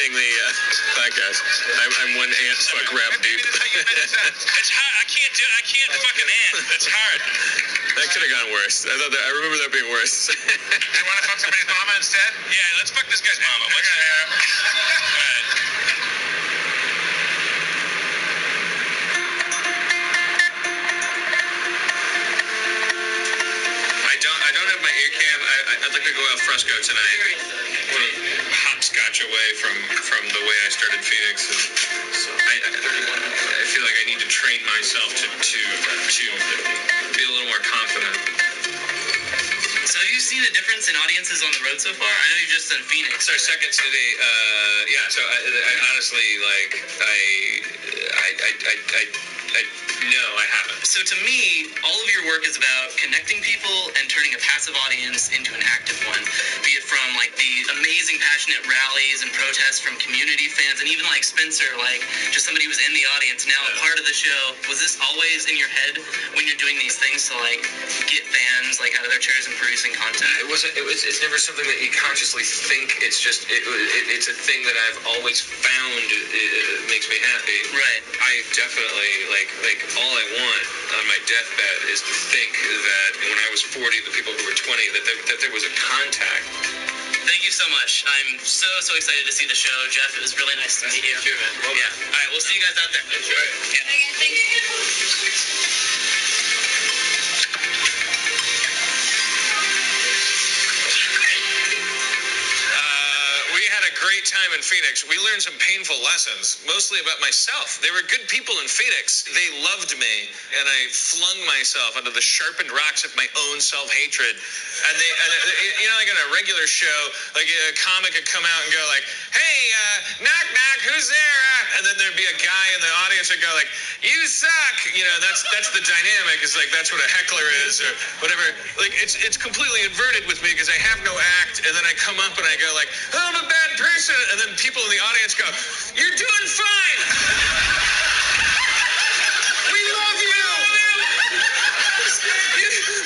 editing the podcast. I'm one ant fuck rap dude. It's hard. I can't fucking ant. It's hard. That could have gone worse. I remember that being worse. Do you want to fuck somebody's mama instead? Yeah, let's fuck this guy's mama. What's I don't have my ear cam. I'd like to go al fresco tonight. I want to hopscotch away from the way I started Phoenix. And so I feel like I need to train myself to be a little more confident. So have you seen a difference in audiences on the road so far? I know you've just done Phoenix. It's our second city. Yeah. So I honestly no, I haven't. So to me, all of your work is about connecting people and turning a passive audience into an active one. Be it from like the amazing passionate rallies and protests from community fans, and even like Spencer, like just somebody who was in the audience, now a part of the show. Was this always in your head when you're doing these things to like get fans like out of their chairs and producing content? It's never something that you consciously think. It's just it's a thing that I've always found makes me happy. Right. I definitely like all I want on my deathbed is to think that when I was 40, the people who were 20, that there was a contact. Thank you so much. I'm so excited to see the show, Jeff. It was really nice to meet you. Thank you, man. Well, yeah. All right, we'll see you guys out there. Enjoy. Yeah. Thank you. Great time in Phoenix. We learned some painful lessons, mostly about myself. They were good people in Phoenix. They loved me, and I flung myself onto the sharpened rocks of my own self-hatred. And you know, like in a regular show, like a comic would come out and go like, "Hey, knock knock, who's there?" And then there'd be a guy in the audience would go like, "You suck." You know, that's the dynamic. Is like that's what a heckler is or whatever. Like it's completely inverted with me because I have no act, and then I come up and I go like, "Oh, I'm a bad person," and then people in the audience go, "You're doing fine. We love you.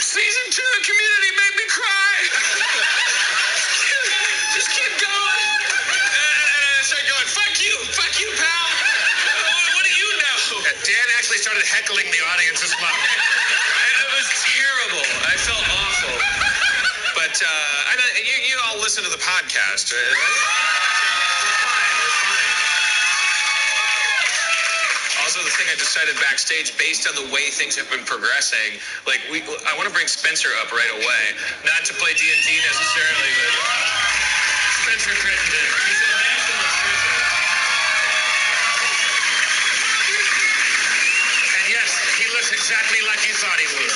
Season 2 of Community made me cry. Just keep going." And I start going, fuck you, pal. What do you know? Dan actually started heckling the audience as well. It was terrible. I felt awful. But you all listen to the podcast, right? Also, the thing I decided backstage, based on the way things have been progressing, like I want to bring Spencer up right away, not to play D&D necessarily, but Spencer Crittenden. He's in national prison. And yes, he looks exactly like you thought he would.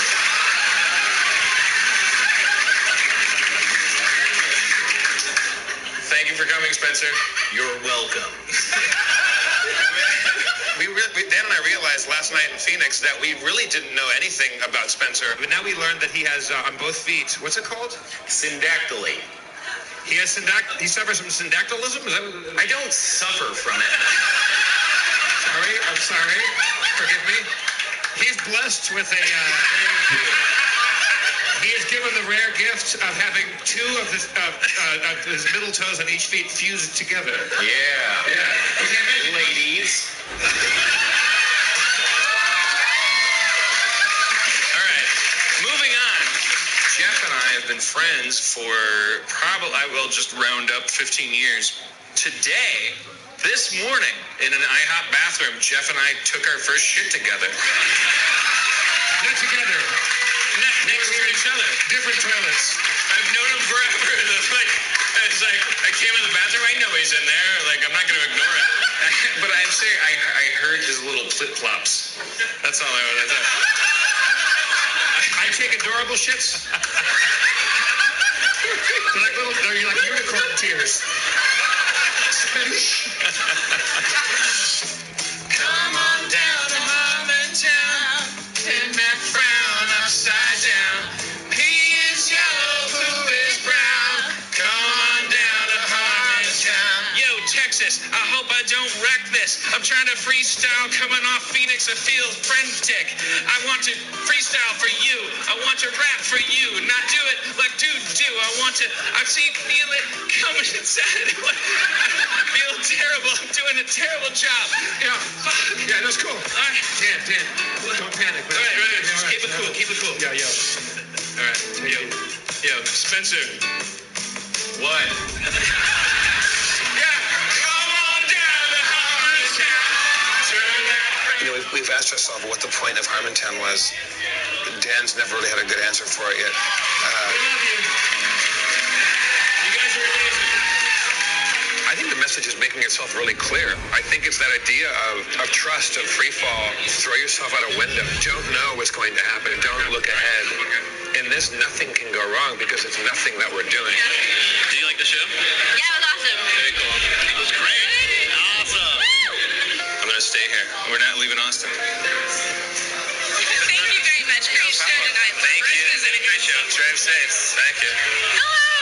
Thank you for coming, Spencer. You're welcome. Dan and I realized last night in Phoenix that we really didn't know anything about Spencer. But now we learned that he has on both feet, what's it called? Syndactyly. He has he suffers from syndactylism? Is that what... I don't suffer from it. I'm sorry. Forgive me. He's blessed with a... He is given the rare gift of having two of his middle toes on each feet fused together. Yeah. Ladies. All right. Moving on. Jeff and I have been friends for probably, I will just round up 15 years. Today, this morning, in an IHOP bathroom, Jeff and I took our first shit together. Not together. Next to each other. Different toilets. I've known him forever. It's like, I came in the bathroom, I know he's in there. Like, I'm not going to ignore it. But I'm saying, I heard his little flip-flops. That's all I want to say. I take adorable shits. They're like unicorn tears. Come on down to Harmontown, and that frown upside down. He is yellow, who is brown? Come on down to Harmontown. Yo, Tex Texas. I hope I don't wreck this. I'm trying to freestyle coming off Phoenix. I feel frantic. I want to freestyle for you. I want to rap for you. Not do it like dudes do. I feel it coming inside. I feel terrible. I'm doing a terrible job. Yeah, fuck. Yeah, that's cool. All right. Dan, don't panic. All right. Just keep it cool. Yeah. All right. Yo, Spencer. What? We've asked ourselves what the point of Harmontown was. Dan's never really had a good answer for it yet. We love you. You guys are amazing. I think the message is making itself really clear. I think it's that idea of trust, of free fall. Throw yourself out a window. Don't know what's going to happen. Don't look ahead. In this, nothing can go wrong because it's nothing that we're doing. Do you like the show? Yeah, it was awesome. Very cool. It was great. Awesome. I'm going to stay here. We're not leaving Austin. Thank you very much for your show tonight. Thank you. Great show. Drive safe. Thank you.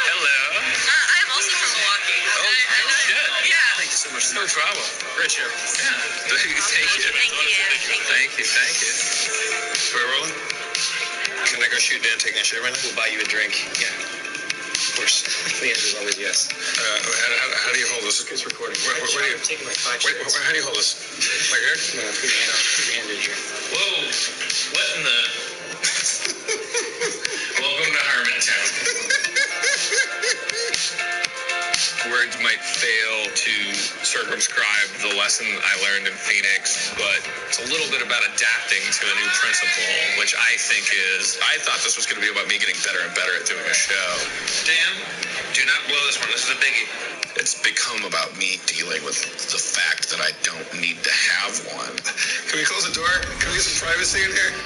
Hello. I'm also from Milwaukee. Oh, shit. Yeah. Thank you so much. No problem. Great show. Yeah. Thank you. Thank you. We're rolling? Can I go shoot Dan taking a shit right now? We'll buy you a drink. Yeah. Of course. The answer is always yes. How do you hold this? It's recording. Where do you? I'm taking my 5 Wait, shots. how do you hold this? Like here? No, put your hand in here. Whoa. What in the... Welcome to Harmontown. Words might fail to circumscribe the lesson I learned in Phoenix, but it's a little bit about adapting to a new principle, which I think is, I thought this was going to be about me getting better and better at doing a show. Dan, do not blow this one. This is a biggie. It's become about me dealing with the fact that I don't need to have one. Can we close the door? Can we get some privacy in here?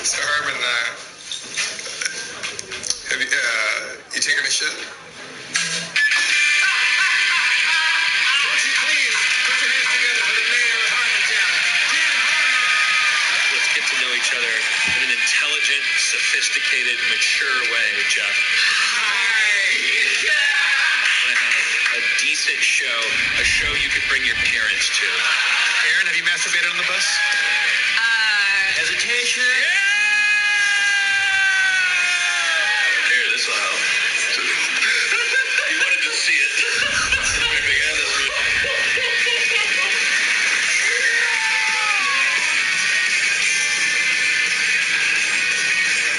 So Harmon, have you taken a shit? Let's get to know each other in an intelligent, sophisticated, mature way, Jeff. I want to have a decent show, a show you could bring your parents to. Aaron, have you masturbated on the bus? Hesitation. Here, this will help. You wanted to see it. I began this with...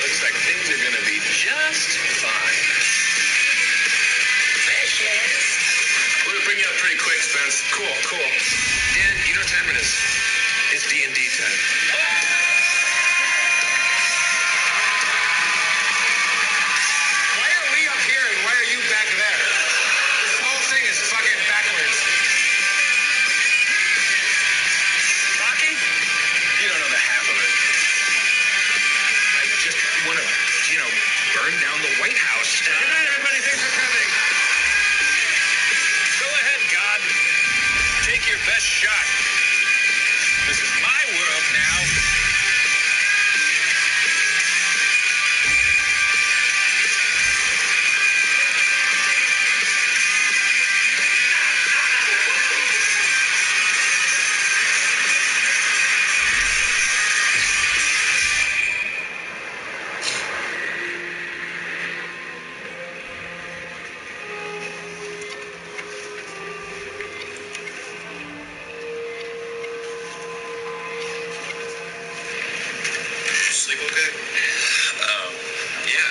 Looks like things are going to be just fine. We're going to bring you up pretty quick, Spence. Cool. Dan, you know what time it is? It's D&D time. Why are we up here and why are you back there? This whole thing is fucking backwards. Rocky? You don't know the half of it. I just want to, burn down the White House. Good night, everybody. Thanks for coming. Go ahead, God. Take your best shot. This is my world now. Sleep okay? Yeah.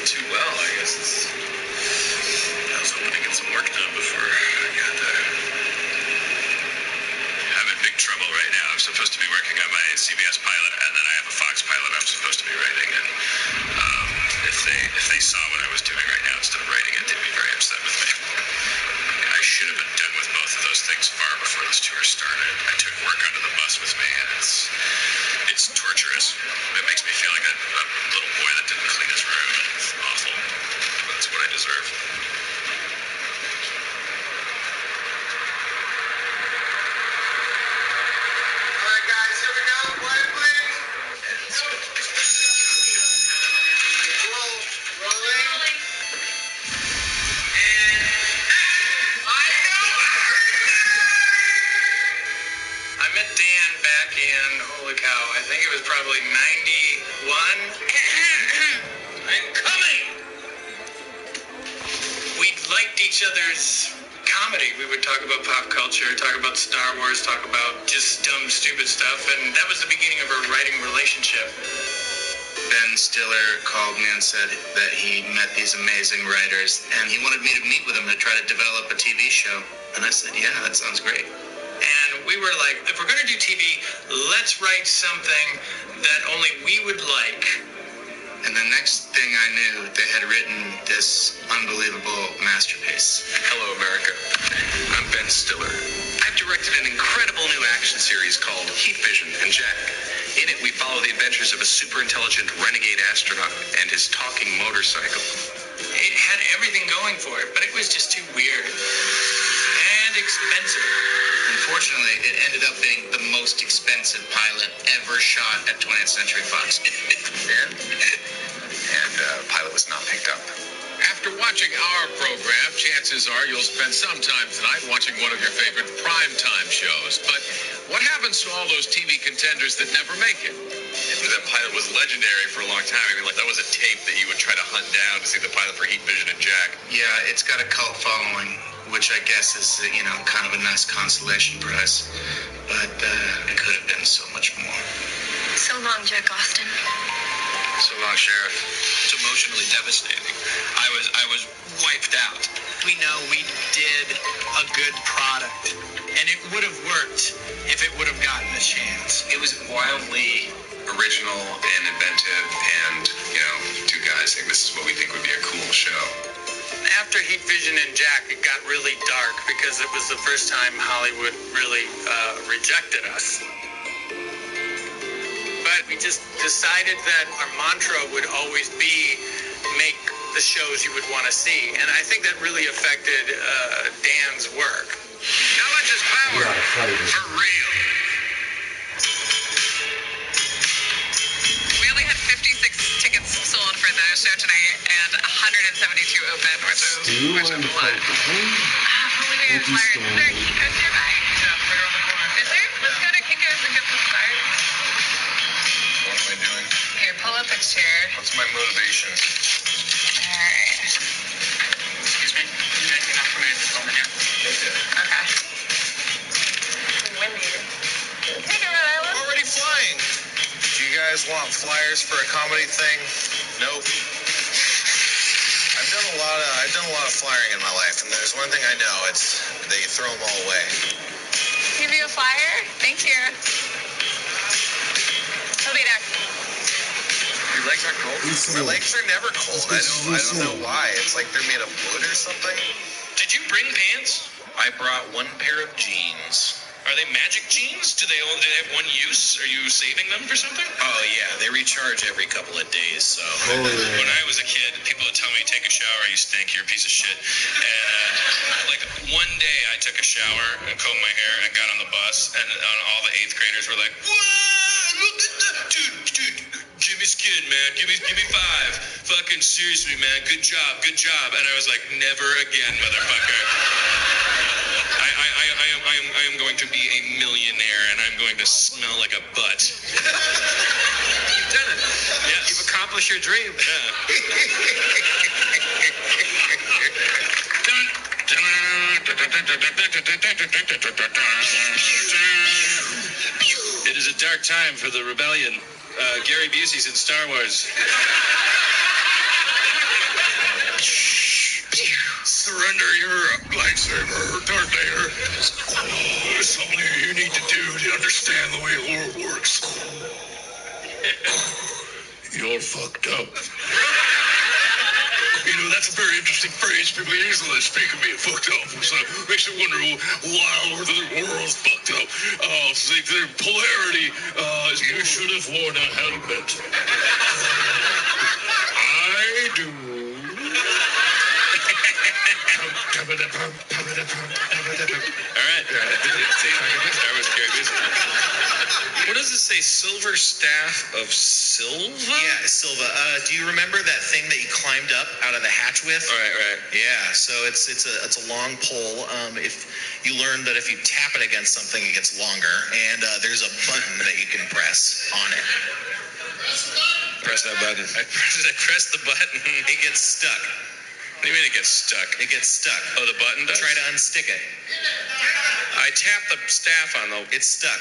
Too well, I guess. I was hoping to get some work done before I got there. I'm in big trouble right now. I'm supposed to be working on my CBS pilot, and then I have a Fox pilot I'm supposed to be writing. And if they saw what I was doing right now instead of writing it, they'd be very upset with me. I should have been done with both of those things far before this tour started. I took work onto the bus with me, and it's torturous. It makes me feel like a little boy that didn't clean his room. It's awful. But it's what I deserve. All right, guys, here we go. Quiet, please. Rolling. holy cow, I think it was probably 91. I'm coming! We liked each other's comedy. We would talk about pop culture, talk about Star Wars, talk about just dumb, stupid stuff, and that was the beginning of our writing relationship. Ben Stiller called me and said that he met these amazing writers, and he wanted me to meet with them to try to develop a TV show. And I said, yeah, that sounds great. And we were like, if we're going to do TV, let's write something that only we would like. And the next thing I knew, they had written this unbelievable masterpiece. Hello, America. I'm Ben Stiller. I've directed an incredible new action series called Heat Vision and Jack. In it, we follow the adventures of a super intelligent renegade astronaut and his talking motorcycle. It had everything going for it, but it was just too weird and expensive. Unfortunately, it ended up being the most expensive pilot ever shot at 20th Century Fox. And pilot was not picked up. After watching our program, chances are you'll spend some time tonight watching one of your favorite primetime shows. But what happens to all those TV contenders that never make it? That pilot was legendary for a long time. I mean, like, that was a tape that you would try to hunt down to see the pilot for Heat Vision and Jack. Yeah, it's got a cult following, which I guess is, kind of a nice consolation prize. But it could have been so much more. So long, Jack Austin. So long, Sheriff. It's emotionally devastating. I was wiped out. We know we did a good product, and it would have worked if it would have gotten a chance. It was wildly original and inventive, and, two guys saying this is what we think would be a cool show. After Heat Vision and Jack, it got really dark because it was the first time Hollywood really rejected us. But we just decided that our mantra would always be make the shows you would want to see. And I think that really affected Dan's work. Knowledge is power. For real. We only had 56 tickets sold for the show tonight and 172 open, which is a lot. Is there a Kinko's nearby? Yeah, right around the corner. Is there? Let's go to Kinko's and get some stars. What am I doing? Here, pull up a chair. What's my motivation? Alright. Excuse me. You're not familiar with this moment yet? Okay. Windy. Take it, Rhode Island. Already flying. Do you guys want flyers for a comedy thing? Nope. I've done a lot of flyering in my life, and there's one thing I know, it's that you throw them all away. Give you a flyer? Thank you. He'll be there. Your legs aren't cold? My legs are never cold. I don't know why. It's like they're made of wood or something. Did you bring pants? I brought one pair of jeans. Are they magic jeans? Do they have one use? Are you saving them for something? Oh, yeah. They recharge every couple of days, so. When I was a kid, people would tell me, take a shower, you stink, you're a piece of shit. And one day I took a shower and combed my hair and got on the bus, and all the 8th graders were like, what? Look at that. Dude, give me skin, man. Give me 5. Fucking seriously, man. Good job. And I was like, never again, motherfucker. I am going to be a millionaire, and I'm going to smell like a butt. You've done it. Yes. You've accomplished your dream. Yeah. It is a dark time for the rebellion. Gary Busey's in Star Wars. Surrender your lightsaber, Darth Vader. There's something you need to do to understand the way the world works. You're fucked up. That's a very interesting phrase. People usually speak of being fucked up. So it makes you wonder why the world's fucked up. So their polarity is you should have worn a helmet. I do. All right. Star Wars Gary Busey. What does it say? Silver Staff of Silva? Yeah, Silva. Do you remember that thing that you climbed up out of the hatch with? Right. Yeah, so it's a long pole. If you learn that if you tap it against something, it gets longer, and there's a button that you can press on it. Press that button. I press the button. It gets stuck. What do you mean it gets stuck? It gets stuck. Oh, the button does? Try to unstick it. I tap the staff on the... It's stuck.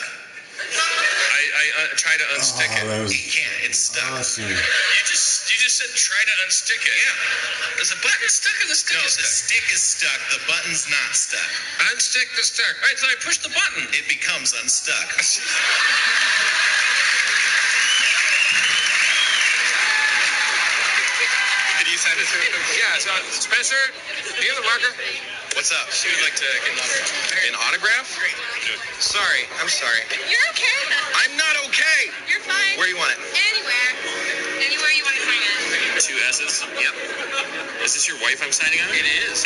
I try to unstick it. That was You can't. It's stuck. awesome. You just said try to unstick it. Yeah. Is the button stuck or the stick No, is the stuck? stick is stuck. The button's not stuck. Unstick the stick. All right, so I push the button. It becomes unstuck. Can you send it to him? Yeah, so Spencer, do you have a marker? What's up? She would like to get an autograph. Sorry. I'm sorry. You're okay. I'm not okay. You're fine. Where you want it? Anywhere. Anywhere you want to sign it. 2 S's. Yep. Is this your wife I'm signing on? It is.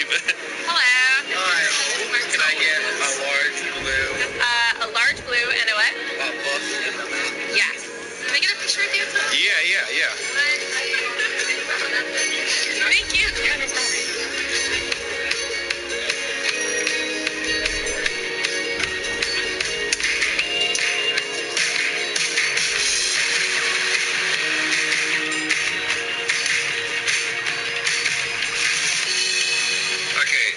You bet. Hello. Hi. Can I get a large blue A large blue and a what? book? Yes. Can I get a picture with you? Yeah. Thank you. Okay.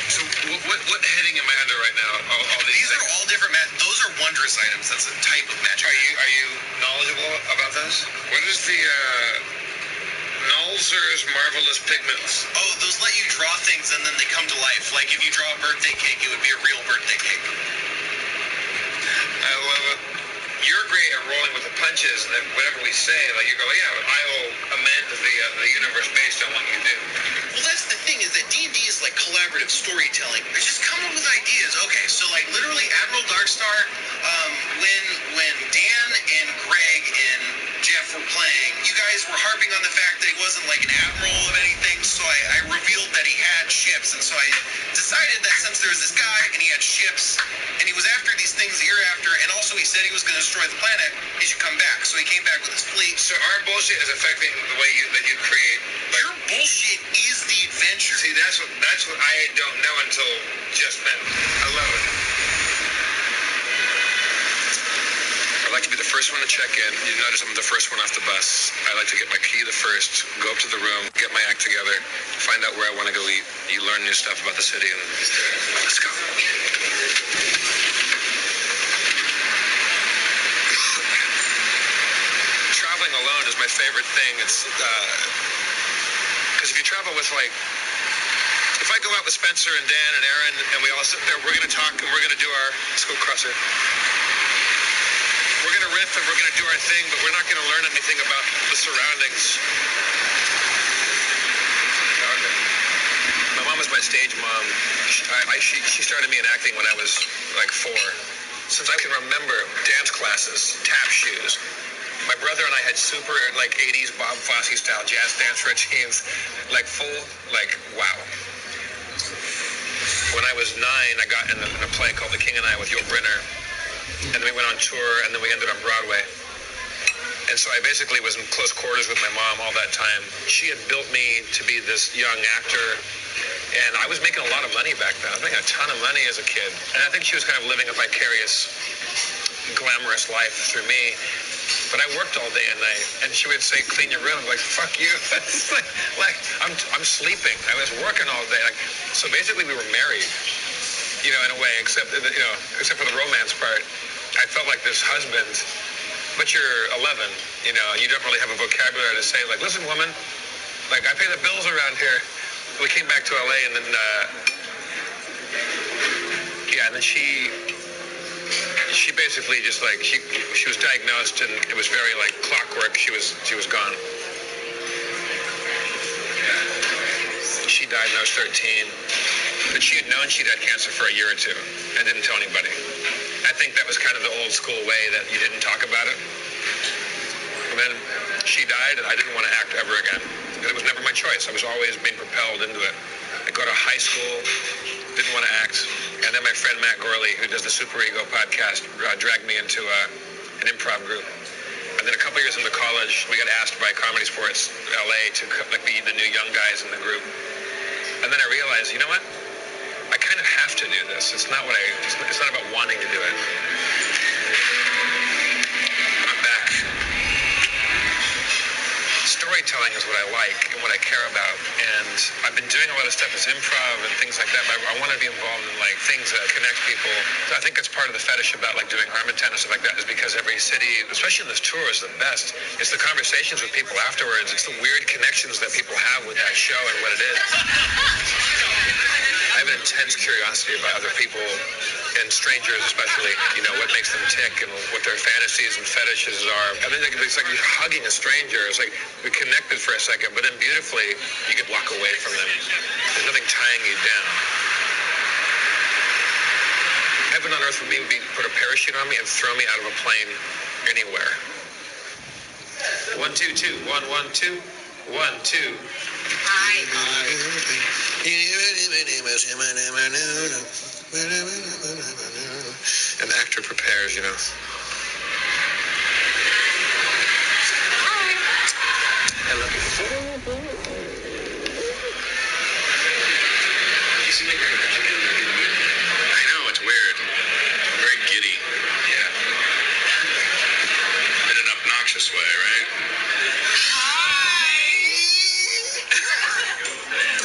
So what heading am I under right now? All These are things? all different those are wondrous items. That's a type of magic. Are you knowledgeable about those? What is the Nulzer's marvelous pigments? Oh, those let you draw things and then they come to life. Like if you draw a birthday cake, it would be a real birthday cake. I love it. You're great at rolling with the punches, and then whatever we say, like you go, yeah, I will amend the universe based on what you do. Well, that's the thing is that D&D is like collaborative storytelling. I just come up with ideas. Okay, so like literally Admiral Darkstar, when Dan and Greg and Jeff were playing, you guys were harping on the fact that he wasn't like an admiral of anything, so I revealed that he had ships, and so I decided that since there was this guy and he had ships, and he was after these things the year after, and also he said he was going to destroy the planet, he should come back. So he came back with his fleet. So our bullshit is affecting the way that you create. Like, Your bullshit is the adventure. see, that's what I don't know until just then. I love it. I like to be the first one to check in. You notice I'm the first one off the bus. I like to get my key the first, go up to the room, get my act together, find out where I want to go eat. You learn new stuff about the city, and let's go. Traveling alone is my favorite thing. It's because if you travel with if I go out with Spencer and Dan and Aaron and we all sit there, we're gonna talk and we're gonna do our school crosser. We're gonna riff and we're gonna do our thing, but we're not gonna learn anything about the surroundings. My mom was my stage mom. She started me in acting when I was like 4. Since I can remember, dance classes, tap shoes. My brother and I had super 80s Bob Fosse style jazz dance routines, wow. When I was 9, I got in a play called The King and I with Yul Brynner, and then we went on tour, and then we ended on Broadway. And so I basically was in close quarters with my mom all that time. She had built me to be this young actor, and I was making a lot of money back then. I was making a ton of money as a kid. And I think she was kind of living a vicarious, glamorous life through me. But I worked all day and night, and she would say, "Clean your room." I'm like, "Fuck you!" It's like I'm sleeping. I was working all day. So basically, we were married, in a way, except for the romance part. I felt like this husband. But you're 11, and you don't really have a vocabulary to say, "Listen, woman, I pay the bills around here." We came back to LA, and then and then she basically just she was diagnosed, and it was very clockwork. She was gone. She died when I was 13, but she had known she'd had cancer for a year or 2 and didn't tell anybody. I think that was kind of the old school way that you didn't talk about it. And then she died, and I didn't want to act ever again. It was never my choice. I was always being propelled into it. I go to high school, didn't want to act. And then my friend Matt Gorley, who does the Super Ego podcast, dragged me into an an improv group. And then a couple years into college, we got asked by Comedy Sports LA to be the new young guys in the group. And then I realized, you know what? I kind of have to do this. It's not about wanting to do it. I'm back. Storytelling is what I like and what I care about, and I've been doing a lot of stuff as improv and things like that, but I want to be involved in like things that connect people. I think that's part of the fetish about like doing Harmontown and stuff like that, is because every city, especially in this tour, is the best. It's the conversations with people afterwards. It's the weird connections that people have with that show and what it is. I have an intense curiosity about other people and strangers especially, you know, what makes them tick and what their fantasies and fetishes are. I mean, it's like you're hugging a stranger. It's like we connected for a second, but then beautifully you could walk away from them. There's nothing tying you down. Heaven on earth for me would be to put a parachute on me and throw me out of a plane anywhere. 1, 2, 2. 1, 1, 2. 1, 2. Hi. An actor prepares, you know. I love you. I know, it's weird. I'm very giddy. Yeah. In an obnoxious way, right?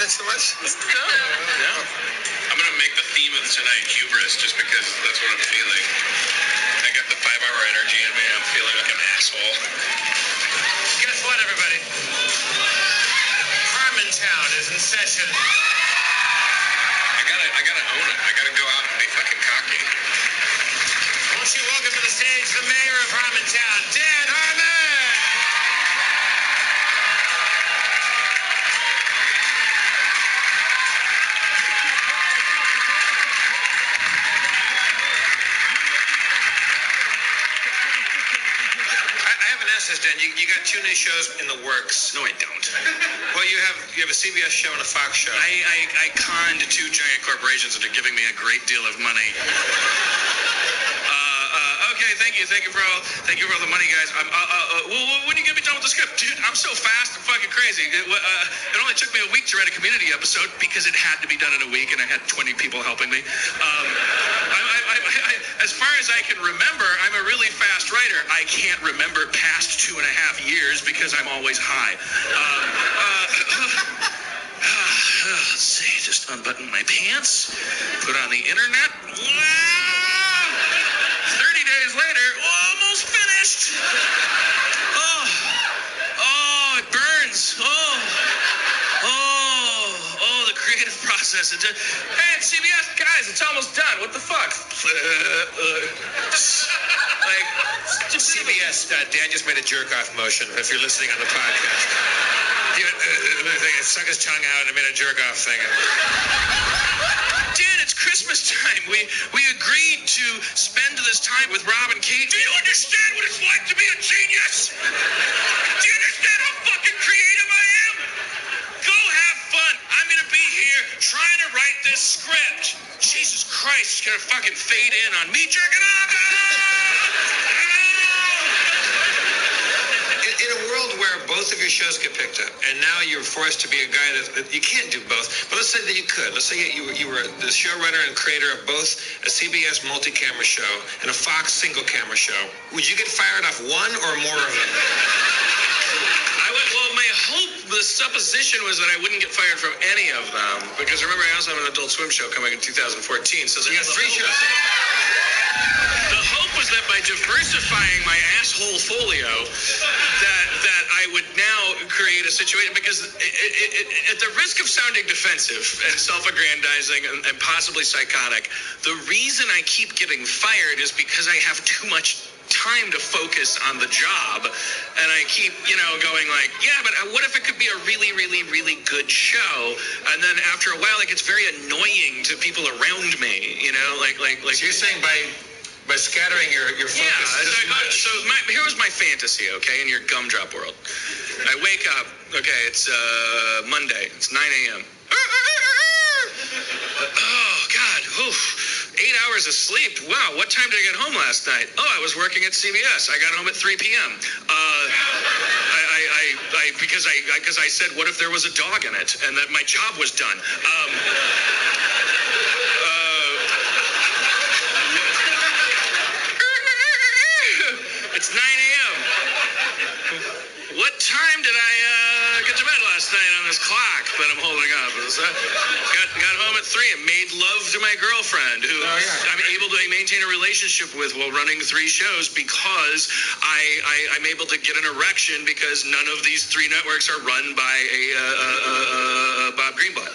That's so much. Yeah. I'm gonna make the theme of tonight hubris, just because that's what I'm feeling. I got the 5-hour energy in me. I'm feeling like an asshole. Guess what, everybody? Harmontown is in session. I gotta own it. I gotta go out and be fucking cocky. Won't you welcome to the stage the mayor of Harmontown, Dan Harmon! I haven't asked this, Dan. You got 2 new shows in the works. No, I don't. Well, you have a CBS show and a Fox show. I conned 2 giant corporations into giving me a great deal of money. Okay, thank you for all the money, guys. When you get me done with the script, dude, I'm so fast and fucking crazy. It only took me a week to write a Community episode because it had to be done in a week, and I had 20 people helping me. As far as I can remember, I'm a really fast writer. I can't remember past 2.5 years because I'm always high. Let's see, just unbutton my pants, put on the internet. 30 days later, almost finished. Oh, it burns. Oh, the creative process. Hey, CBS, guys, it's almost done. What the fuck? Like, CBS, Dan just made a jerk-off motion, if you're listening on the podcast. He stuck his tongue out and made a jerk-off thing. Dan, it's Christmas time. We agreed to spend this time with Rob and Kate. Do you understand what it's like to be a genius? Do you understand how fucking creative I am? Go have fun. I'm gonna be here trying to write this script. Jesus Christ, it's gonna fucking fade in on me jerking off. In a world where both of your shows get picked up, and now you're forced to be a guy that you can't do both, but let's say that you could. Let's say you were the showrunner and creator of both a CBS multi-camera show and a Fox single-camera show. Would you get fired off one or more of them? Well, my hope, the supposition was that I wouldn't get fired from any of them, because remember, I also have an Adult Swim show coming in 2014, so You got 3 shows. the hope was that by diversifying my asshole folio, that I would now create a situation, because at the risk of sounding defensive and self-aggrandizing and possibly psychotic, the reason I keep getting fired is because I have too much time to focus on the job, and I keep, going like, yeah, but what if it could be a really, really, really good show? And then after a while, it gets very annoying to people around me, like. So you're saying by scattering your focus this much. So here was my fantasy, okay, in your gumdrop world. I wake up, okay, it's Monday, it's 9 a.m. Oh, God, oof. 8 hours of sleep. Wow, what time did I get home last night? Oh, I was working at CBS. I got home at 3 p.m. Because I said, what if there was a dog in it, and that my job was done. It's 9 a.m. What time did I get to bed last night on this clock that I'm holding up? Got home at 3 and made love to my girlfriend, who I'm able to maintain a relationship with while running 3 shows because I'm able to get an erection because none of these 3 networks are run by a Bob Greenblatt.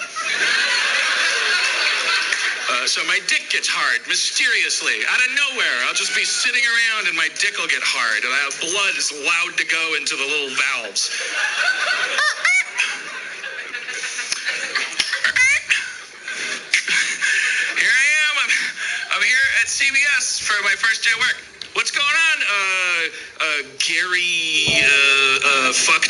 So my dick gets hard mysteriously out of nowhere. I'll just be sitting around and my dick will get hard, and blood is allowed to go into the little valves. Here I am. I'm here at CBS for my first day of work. What's going on, Gary? Fuck.